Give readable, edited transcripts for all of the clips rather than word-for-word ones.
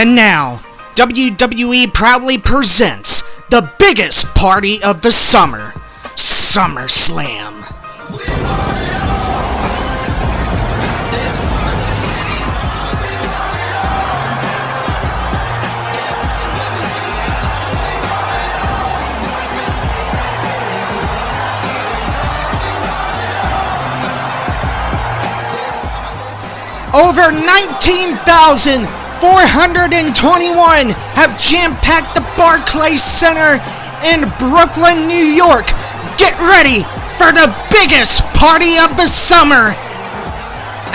And now, WWE proudly presents the biggest party of the summer, SummerSlam. Over 19,421 have jam-packed the Barclays Center in Brooklyn, New York. Get ready for the biggest party of the summer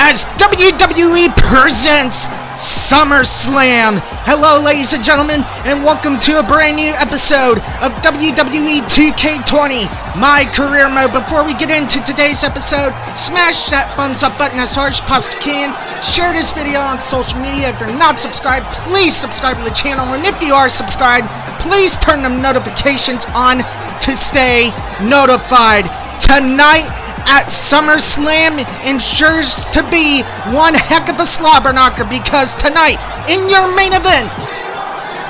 as WWE presents SummerSlam. Hello, ladies and gentlemen, and welcome to a brand new episode of WWE 2K20, my career mode. Before we get into today's episode, smash that thumbs up button as hard as you possibly can. Share this video on social media. If you're not subscribed, please subscribe to the channel. And if you are subscribed, please turn the notifications on to stay notified. Tonight at SummerSlam ensures to be one heck of a slobber knocker, because tonight, in your main event,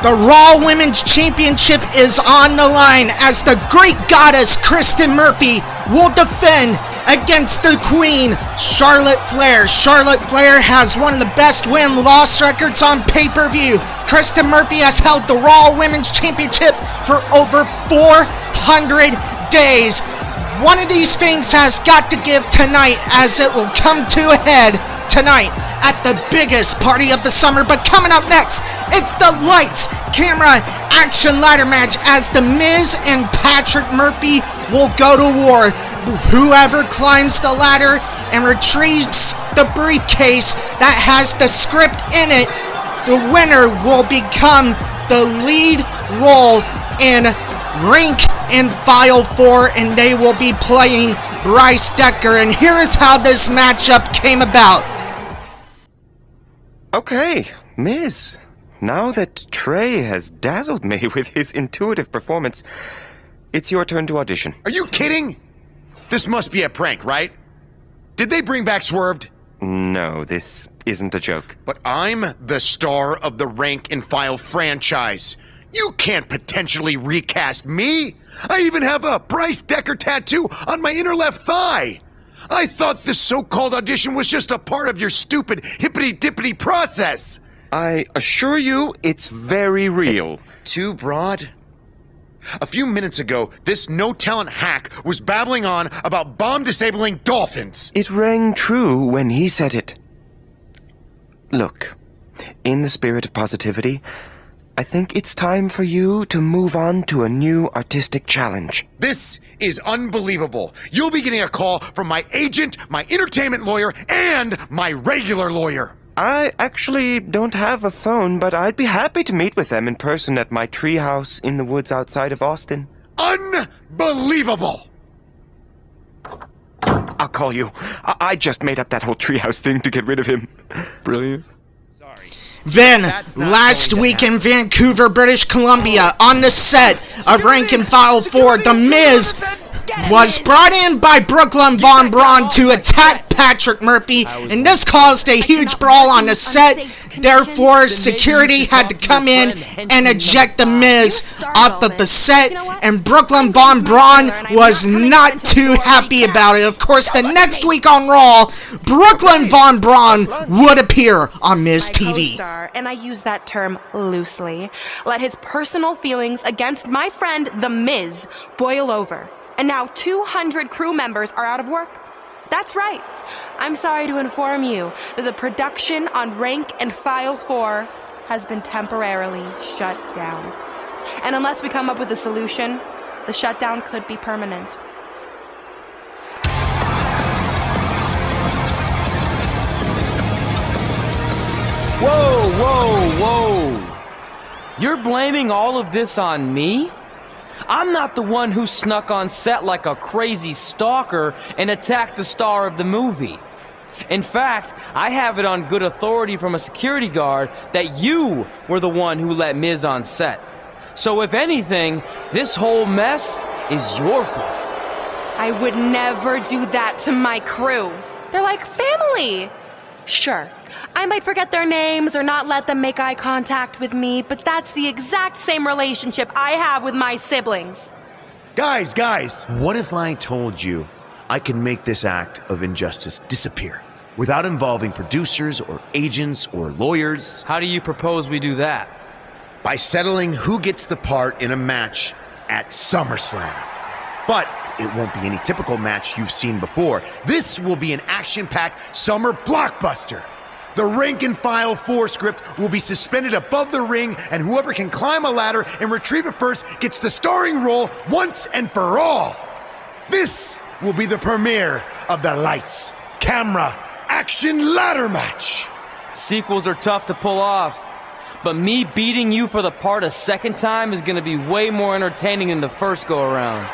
the Raw Women's Championship is on the line as the Greek goddess Kristen Murphy will defend against the Queen, Charlotte Flair. Charlotte Flair has one of the best win-loss records on pay-per-view. Kristen Murphy has held the Raw Women's Championship for over 400 days. One of these things has got to give tonight, as it will come to a head tonight at the biggest party of the summer. But coming up next, it's the lights, camera, action ladder match as The Miz and Patrick Murphy will go to war. Whoever climbs the ladder and retrieves the briefcase that has the script in it, the winner will become the lead role in Rank and File 4, and they will be playing Bryce Decker. And here is how this matchup came about. Okay, Miz, now that Trey has dazzled me with his intuitive performance, it's your turn to audition. Are you kidding? This must be a prank, right? Did they bring back Swerved? No, this isn't a joke. But I'm the star of the Rank and File franchise. You can't potentially recast me. I even have a Bryce Decker tattoo on my inner left thigh. I thought this so-called audition was just a part of your stupid hippity-dippity process. I assure you, it's very real. Too broad? A few minutes ago, this no-talent hack was babbling on about bomb-disabling dolphins. It rang true when he said it. Look, in the spirit of positivity, I think it's time for you to move on to a new artistic challenge. This is unbelievable. You'll be getting a call from my agent, my entertainment lawyer, and my regular lawyer. I actually don't have a phone, but I'd be happy to meet with them in person at my treehouse in the woods outside of Austin. Unbelievable! I'll call you. I just made up that whole treehouse thing to get rid of him. Brilliant. Then, last week in Vancouver, British Columbia, on the set of Rank and File 4, The Miz was brought in by Brooklyn Von Braun to attack Patrick Murphy, and this caused a huge brawl on the set. Therefore, security had to come in and eject The Miz off of the set, and Brooklyn Von Braun was not too happy about it. Of course, the next week on Raw, Brooklyn Von Braun would appear on Miz TV. And I use that term loosely, let his personal feelings against my friend The Miz boil over. And now 200 crew members are out of work. That's right. I'm sorry to inform you that the production on Rank and File 4 has been temporarily shut down. And unless we come up with a solution, the shutdown could be permanent. Whoa, whoa, whoa! You're blaming all of this on me? I'm not the one who snuck on set like a crazy stalker and attacked the star of the movie. In fact, I have it on good authority from a security guard that you were the one who let Miz on set. So if anything, this whole mess is your fault. I would never do that to my crew. They're like family. Sure, I might forget their names or not let them make eye contact with me, but that's the exact same relationship I have with my siblings. Guys, what if I told you I can make this act of injustice disappear without involving producers or agents or lawyers? How do you propose we do that? By settling who gets the part in a match at SummerSlam. But it won't be any typical match you've seen before. This will be an action-packed summer blockbuster. The rank and file 4 script will be suspended above the ring, and whoever can climb a ladder and retrieve it first gets the starring role once and for all. This will be the premiere of the lights, camera, action ladder match. Sequels are tough to pull off, but me beating you for the part a second time is gonna be way more entertaining than the first go-around.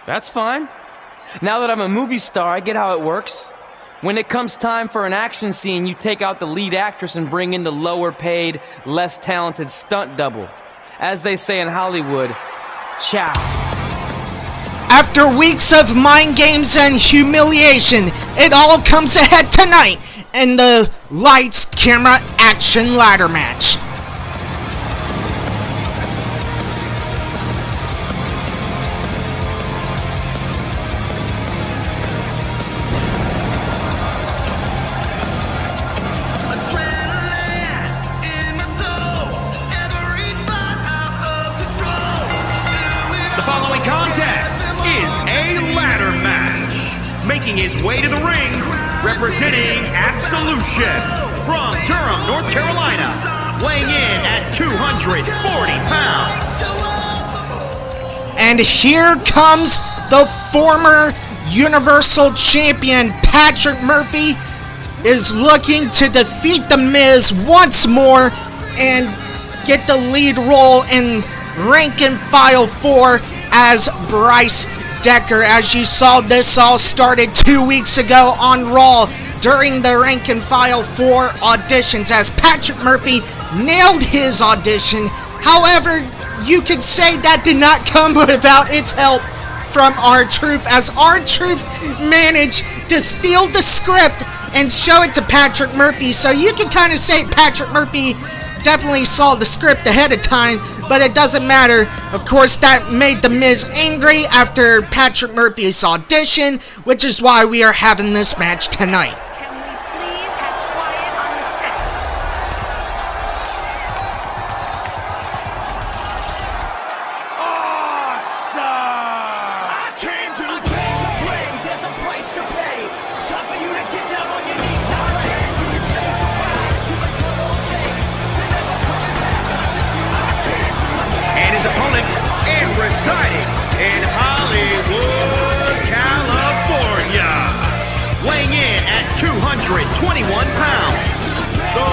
That's fine. Now that I'm a movie star, I get how it works. When it comes time for an action scene, you take out the lead actress and bring in the lower-paid, less talented stunt double. As they say in Hollywood, ciao. After weeks of mind games and humiliation, it all comes ahead tonight in the lights, camera, action ladder match. Making his way to the ring, representing Absolution from Durham, North Carolina, weighing in at 240 pounds. And here comes the former Universal Champion Patrick Murphy is looking to defeat The Miz once more and get the lead role in Rank and File 4 as Bryce Decker. As you saw, this all started 2 weeks ago on Raw during the Rank and File 4 auditions as Patrick Murphy nailed his audition. However, you could say that did not come without its help from R-Truth, as R-Truth managed to steal the script and show it to Patrick Murphy. So you can kind of say Patrick Murphy definitely saw the script ahead of time, but it doesn't matter. Of course, that made The Miz angry after Patrick Murphy's audition, which is why we are having this match tonight. Residing in Hollywood, California, weighing in at 221 pounds, The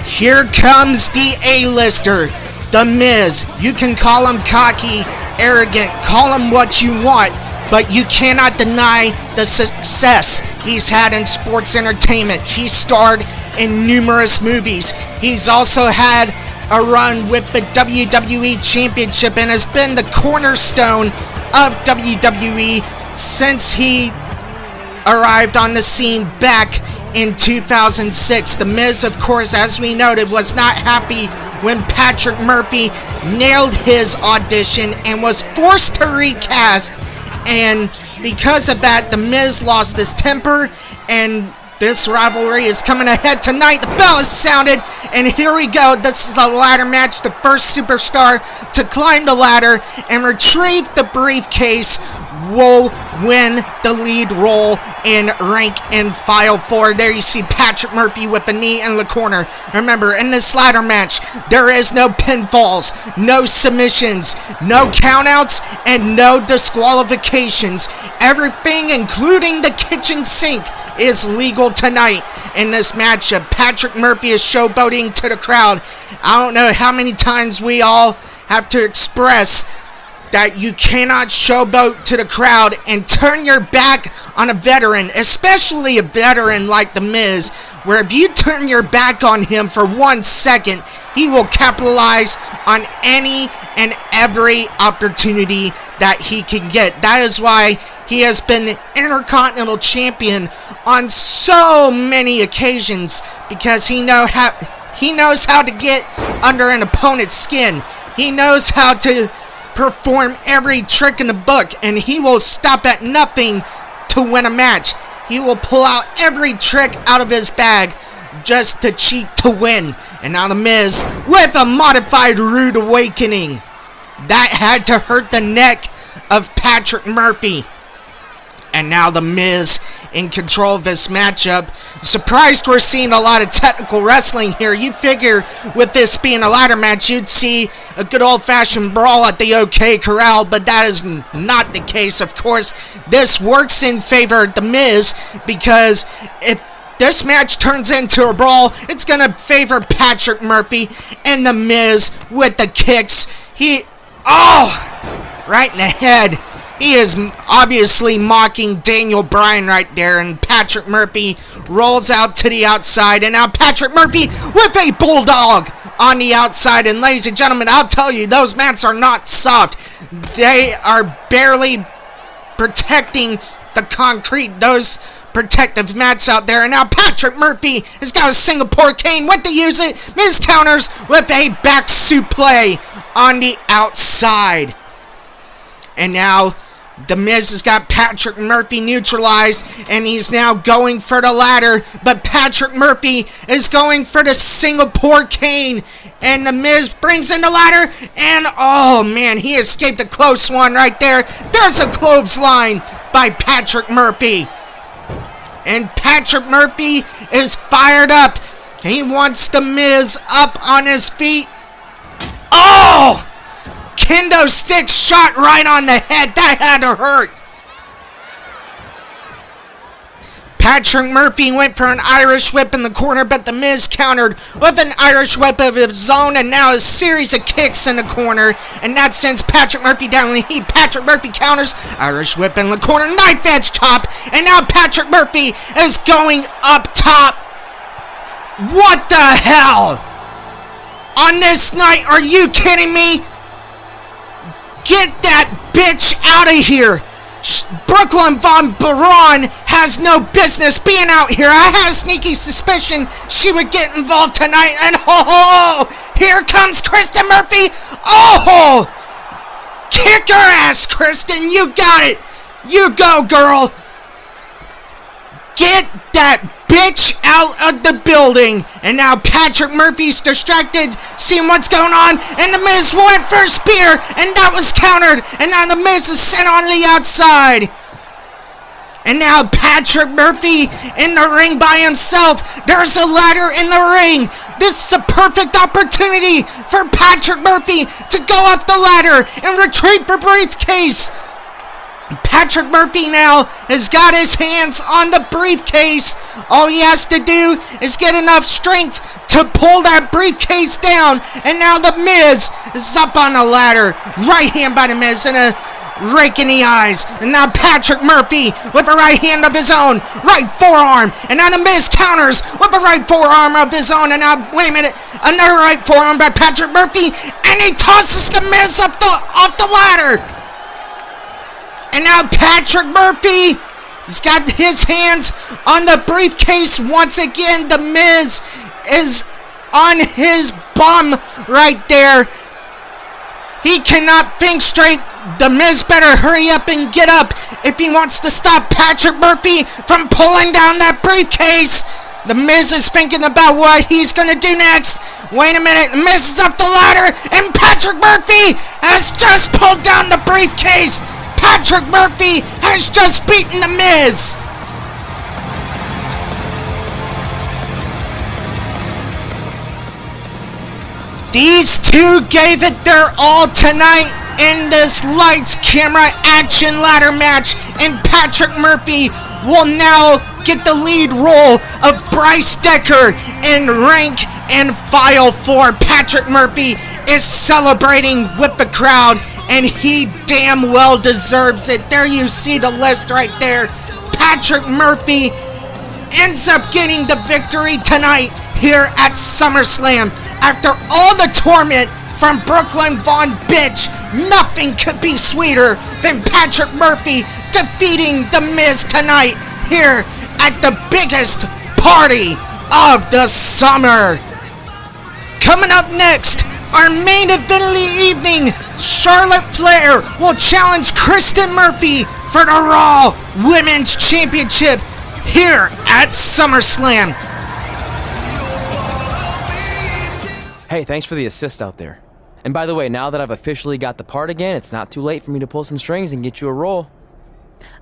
Miz! Here comes the A-lister, The Miz. You can call him cocky, arrogant, call him what you want, but you cannot deny the success he's had in sports entertainment. He starred in numerous movies. He's also had a run with the WWE Championship and has been the cornerstone of WWE since he arrived on the scene back in 2006. The Miz, of course, as we noted, was not happy when Patrick Murphy nailed his audition and was forced to recast, and because of that, The Miz lost his temper, and this rivalry is coming ahead tonight. The bell is sounded, and here we go. This is the ladder match. The first superstar to climb the ladder and retrieve the briefcase will win the lead role in Rank and File 4. There you see Patrick Murphy with the knee in the corner. Remember, in this ladder match, there is no pinfalls, no submissions, no countouts, and no disqualifications. Everything, including the kitchen sink, is legal tonight in this matchup. Patrick Murphy is showboating to the crowd. I don't know how many times we all have to express that you cannot showboat to the crowd and turn your back on a veteran, especially a veteran like The Miz, where if you turn your back on him for 1 second, he will capitalize on any and every opportunity that he can get. That is why he has been Intercontinental Champion on so many occasions, because he knows how to get under an opponent's skin. He knows how to perform every trick in the book, and he will stop at nothing to win a match. He will pull out every trick out of his bag just to cheat to win. And now The Miz with a modified Rude Awakening. That had to hurt the neck of Patrick Murphy. And now The Miz in control of this matchup. Surprised we're seeing a lot of technical wrestling here. You'd figure with this being a ladder match, you'd see a good old-fashioned brawl at the OK Corral, but that is not the case. Of course, this works in favor of The Miz, because if this match turns into a brawl, it's going to favor Patrick Murphy, and The Miz with the kicks. Right in the head. He is obviously mocking Daniel Bryan right there, and Patrick Murphy rolls out to the outside, and now Patrick Murphy with a bulldog on the outside. And ladies and gentlemen, I'll tell you, those mats are not soft. They are barely protecting the concrete, those protective mats out there. And now Patrick Murphy has got a Singapore cane with the use it. Miz counters with a back suplex on the outside. And now The Miz has got Patrick Murphy neutralized, and he's now going for the ladder, but Patrick Murphy is going for the Singapore cane, and The Miz brings in the ladder, and oh man, he escaped a close one right there. There's a clothesline by Patrick Murphy. And Patrick Murphy is fired up. He wants The Miz up on his feet. Oh! Kendo stick shot right on the head. That had to hurt. Patrick Murphy went for an Irish whip in the corner, but The Miz countered with an Irish whip of his own, and now a series of kicks in the corner, and that sends Patrick Murphy down the heat. Patrick Murphy counters, Irish whip in the corner, knife edge chop, and now Patrick Murphy is going up top. What the hell? On this night, are you kidding me? Get that bitch out of here. Brooklyn Von Braun has no business being out here. I had a sneaky suspicion she would get involved tonight. And here comes Kristen Murphy. Oh, kick her ass, Kristen. You got it. You go, girl. Get that bitch out of the building. And now Patrick Murphy's distracted, seeing what's going on, and The Miz went for a spear, and that was countered, and now The Miz is sent on the outside. And now Patrick Murphy in the ring by himself. There's a ladder in the ring. This is a perfect opportunity for Patrick Murphy to go up the ladder and retrieve the briefcase. Patrick Murphy now has got his hands on the briefcase. All he has to do is get enough strength to pull that briefcase down. And now The Miz is up on the ladder. Right hand by The Miz and a rake in the eyes. And now Patrick Murphy with a right hand of his own. Right forearm. And now The Miz counters with a right forearm of his own. And now, wait a minute, another right forearm by Patrick Murphy. And he tosses The Miz off the ladder. And now Patrick Murphy has got his hands on the briefcase once again. The Miz is on his bum right there. He cannot think straight. The Miz better hurry up and get up if he wants to stop Patrick Murphy from pulling down that briefcase. The Miz is thinking about what he's going to do next. Wait a minute. The Miz is up the ladder, and Patrick Murphy has just pulled down the briefcase. Patrick Murphy has just beaten The Miz. These two gave it their all tonight in this lights, camera, action ladder match, and Patrick Murphy will now get the lead role of Bryce Decker in rank and file 4. Patrick Murphy is celebrating with the crowd, and he damn well deserves it. There you see the list right there. Patrick Murphy ends up getting the victory tonight here at SummerSlam. After all the torment from Brooklyn Von Bitch, nothing could be sweeter than Patrick Murphy defeating The Miz tonight here at the biggest party of the summer. Coming up next, our main event of the evening, Charlotte Flair will challenge Kristen Murphy for the Raw Women's Championship here at SummerSlam. Hey, thanks for the assist out there. And by the way, now that I've officially got the part again, it's not too late for me to pull some strings and get you a role.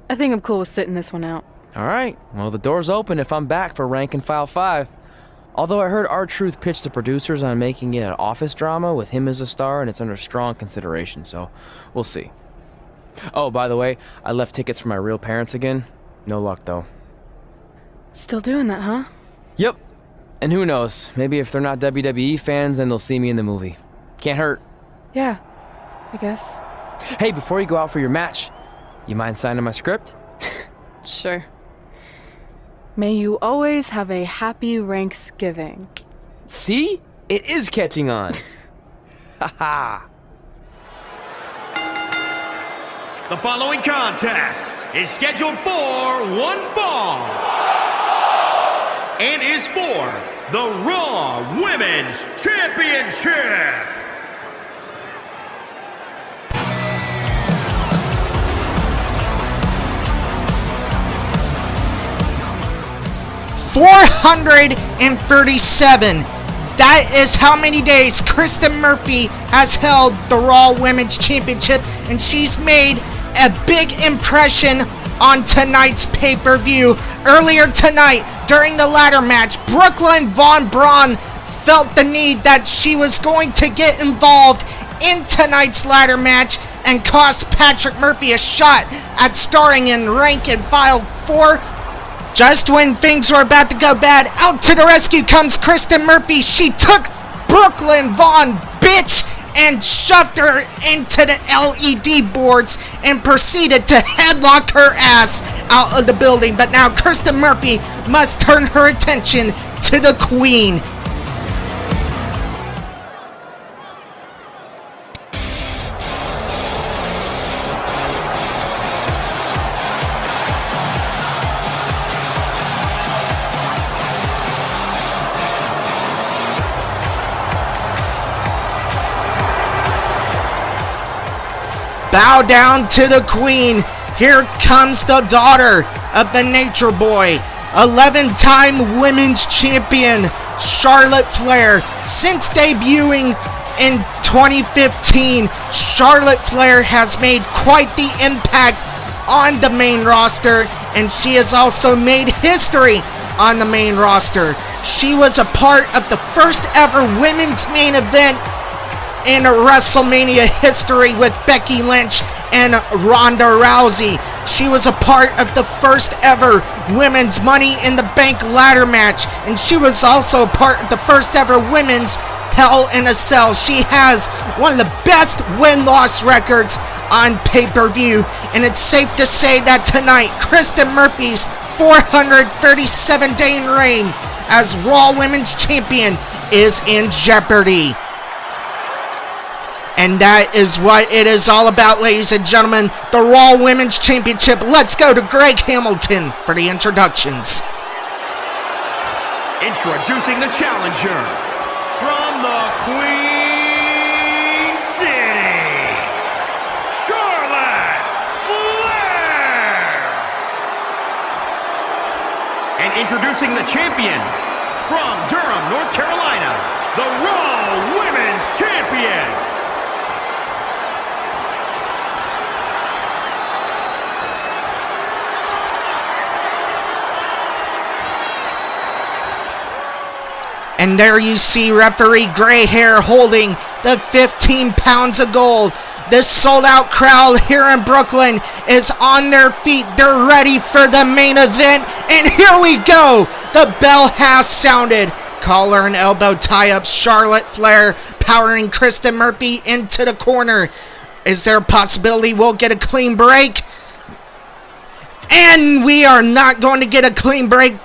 I think I'm cool with sitting this one out. Alright, well the door's open if I'm back for Rank and File 5. Although I heard R-Truth pitch the producers on making it an office drama with him as a star, and it's under strong consideration, so we'll see. Oh, by the way, I left tickets for my real parents again. No luck, though. Still doing that, huh? Yep. And who knows, maybe if they're not WWE fans, then they'll see me in the movie. Can't hurt. Yeah, I guess. Hey, before you go out for your match, you mind signing my script? Sure. May you always have a happy Ranksgiving. See? It is catching on. Haha. The following contest is scheduled for one fall and is for the Raw Women's Championship. $437. That is how many days Kristen Murphy has held the Raw Women's Championship, and she's made a big impression on tonight's pay-per-view. Earlier tonight, during the ladder match, Brooklyn Von Braun felt the need that she was going to get involved in tonight's ladder match and cost Patrick Murphy a shot at starring in Rank and File 4. Just when things were about to go bad, out to the rescue comes Kristen Murphy. She took Brooklyn Von Bitch and shoved her into the LED boards and proceeded to headlock her ass out of the building. But now Kristen Murphy must turn her attention to the Queen. Bow down to the Queen. Here comes the daughter of the Nature Boy, 11-time Women's Champion, Charlotte Flair. Since debuting in 2015, Charlotte Flair has made quite the impact on the main roster, and she has also made history on the main roster. She was a part of the first ever women's main event in WrestleMania history with Becky Lynch and Ronda Rousey. She was a part of the first ever women's Money in the Bank ladder match, and she was also a part of the first ever women's Hell in a Cell. She has one of the best win-loss records on pay-per-view, and it's safe to say that tonight, Kristen Murphy's 437-day reign as Raw Women's Champion is in jeopardy. And that is what it is all about, ladies and gentlemen. The Raw Women's Championship. Let's go to Greg Hamilton for the introductions. Introducing the challenger from the Queen City, Charlotte Flair. And introducing the champion from Durham, North Carolina, the Raw Women's Champion, And there you see referee Gray Hair holding the 15 pounds of gold. This sold-out crowd here in Brooklyn is on their feet. They're ready for the main event. And here we go. The bell has sounded. Collar and elbow tie-up. Charlotte Flair powering Kristen Murphy into the corner. Is there a possibility we'll get a clean break? And we are not going to get a clean break.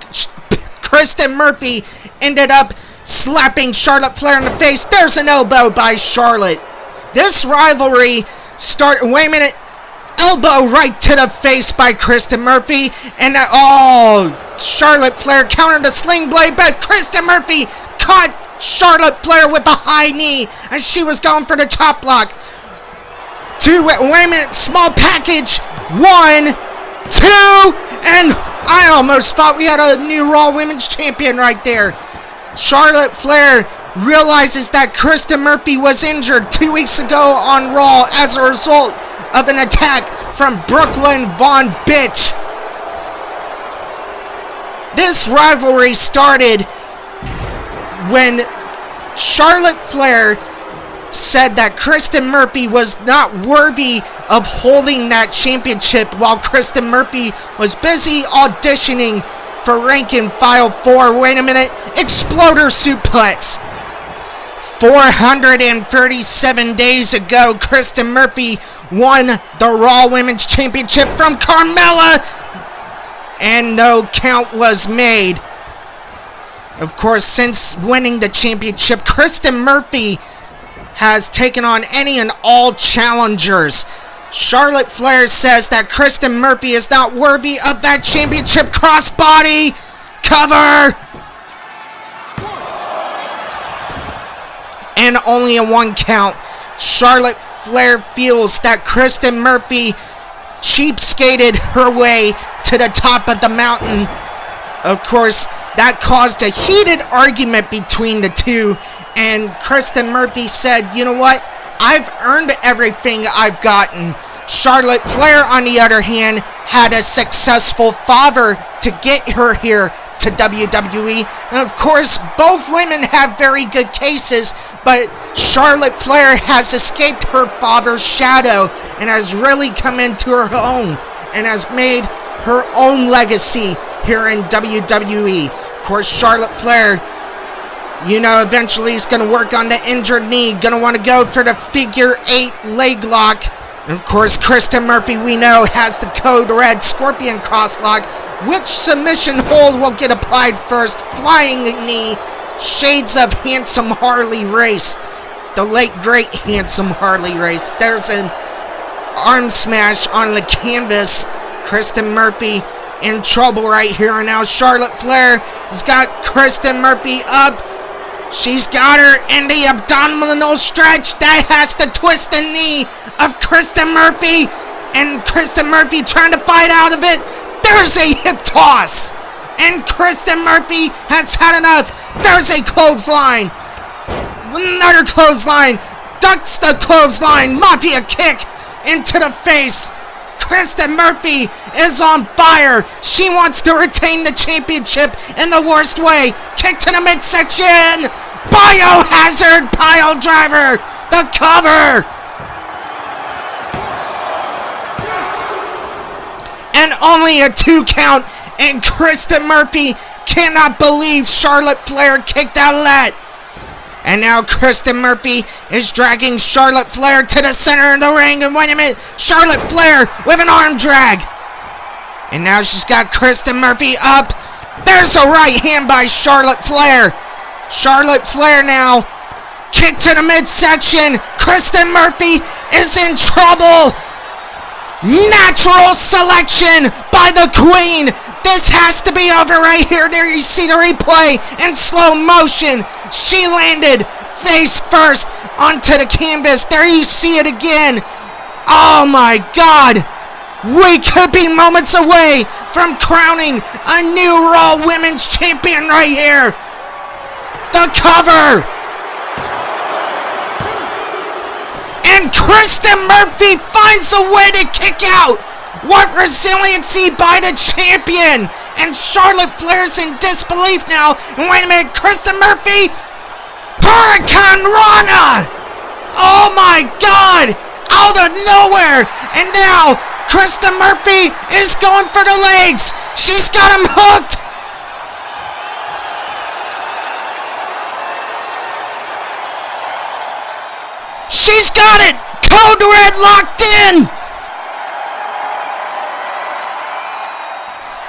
Kristen Murphy ended up slapping Charlotte Flair in the face. There's an elbow by Charlotte. This rivalry wait a minute. Elbow right to the face by Kristen Murphy. And Charlotte Flair countered the sling blade, but Kristen Murphy caught Charlotte Flair with a high knee as she was going for the chop block. Wait a minute, small package. 1, 2, and I almost thought we had a new Raw Women's Champion right there. Charlotte Flair realizes that Kristen Murphy was injured 2 weeks ago on Raw as a result of an attack from Brooklyn Von Bitch. This rivalry started when Charlotte Flair said that Kristen Murphy was not worthy of holding that championship while Kristen Murphy was busy auditioning for Rank and File 4. Wait a minute. Exploder suplex. 437 days ago, Kristen Murphy won the Raw Women's Championship from Carmella, and no count was made. Of course, since winning the championship, Kristen Murphy has taken on any and all challengers. Charlotte Flair says that Kristen Murphy is not worthy of that championship. Crossbody cover. And only a 1 count. Charlotte Flair feels that Kristen Murphy cheapskated her way to the top of the mountain. Of course, that caused a heated argument between the two, and Kristen Murphy said, you know what? I've earned everything I've gotten. Charlotte Flair, on the other hand, had a successful father to get her here to WWE. And of course, both women have very good cases, but Charlotte Flair has escaped her father's shadow and has really come into her own and has made her own legacy here in WWE. Of course, Charlotte Flair, you know, eventually is going to work on the injured knee, going to want to go for the figure 8 leg lock. And of course, Kristen Murphy, we know, has the code red Scorpion crosslock. Which submission hold will get applied first? Flying knee, shades of Handsome Harley Race. The late, great Handsome Harley Race. There's an arm smash on the canvas. Kristen Murphy in trouble right here. And now Charlotte Flair has got Kristen Murphy up. She's got her in the abdominal stretch. That has to twist the knee of Kristen Murphy. And Kristen Murphy trying to fight out of it. There's a hip toss. And Kristen Murphy has had enough. There's a clothesline. Another clothesline. Ducks the clothesline. Mafia kick into the face. Kristen Murphy is on fire. She wants to retain the championship in the worst way. Kick to the midsection. Biohazard pile driver. The cover. And only a 2 count. And Kristen Murphy cannot believe Charlotte Flair kicked out of that. And now Kristen Murphy is dragging Charlotte Flair to the center of the ring. And wait a minute, Charlotte Flair with an arm drag. And now she's got Kristen Murphy up. There's a right hand by Charlotte Flair. Charlotte Flair now. Kick to the midsection. Kristen Murphy is in trouble. Natural selection by the Queen. This has to be over right here. There you see the replay in slow motion. She landed face first onto the canvas. There you see it again. Oh my God. We could be moments away from crowning a new Raw Women's Champion right here. The cover. And Kristen Murphy finds a way to kick out. What resiliency by the champion. And Charlotte Flair's in disbelief now. And wait a minute, Kristen Murphy. Hurricane Rana. Oh my God. Out of nowhere. And now Kristen Murphy is going for the legs. She's got him hooked. She's got it. Code red locked in.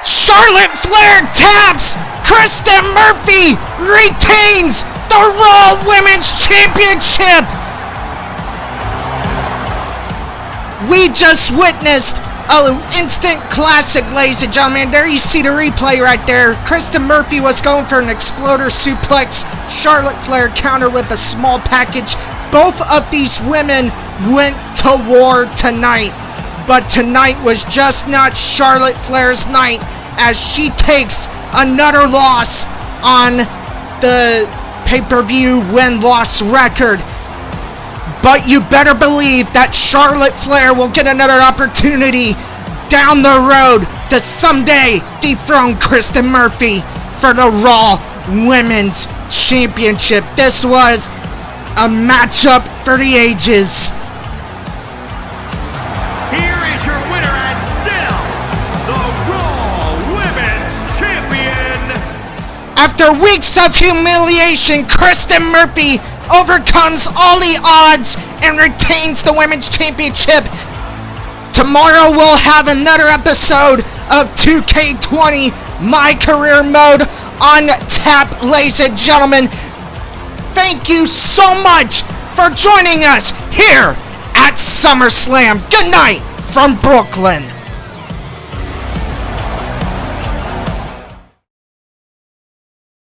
Charlotte Flair taps. Kristen Murphy retains the Raw Women's Championship. We just witnessed an instant classic, ladies and gentlemen. There you see the replay right there. Kristen Murphy was going for an exploder suplex. Charlotte Flair countered with a small package. Both of these women went to war tonight. But tonight was just not Charlotte Flair's night, as she takes another loss on the pay-per-view win-loss record. But you better believe that Charlotte Flair will get another opportunity down the road to someday dethrone Kristen Murphy for the Raw Women's Championship. This was a matchup for the ages. Here is your winner and still the Raw Women's Champion. After weeks of humiliation, Kristen Murphy overcomes all the odds and retains the Women's Championship. Tomorrow we'll have another episode of 2K20 My Career Mode on tap, ladies and gentlemen. Thank you so much for joining us here at SummerSlam. Good night from Brooklyn.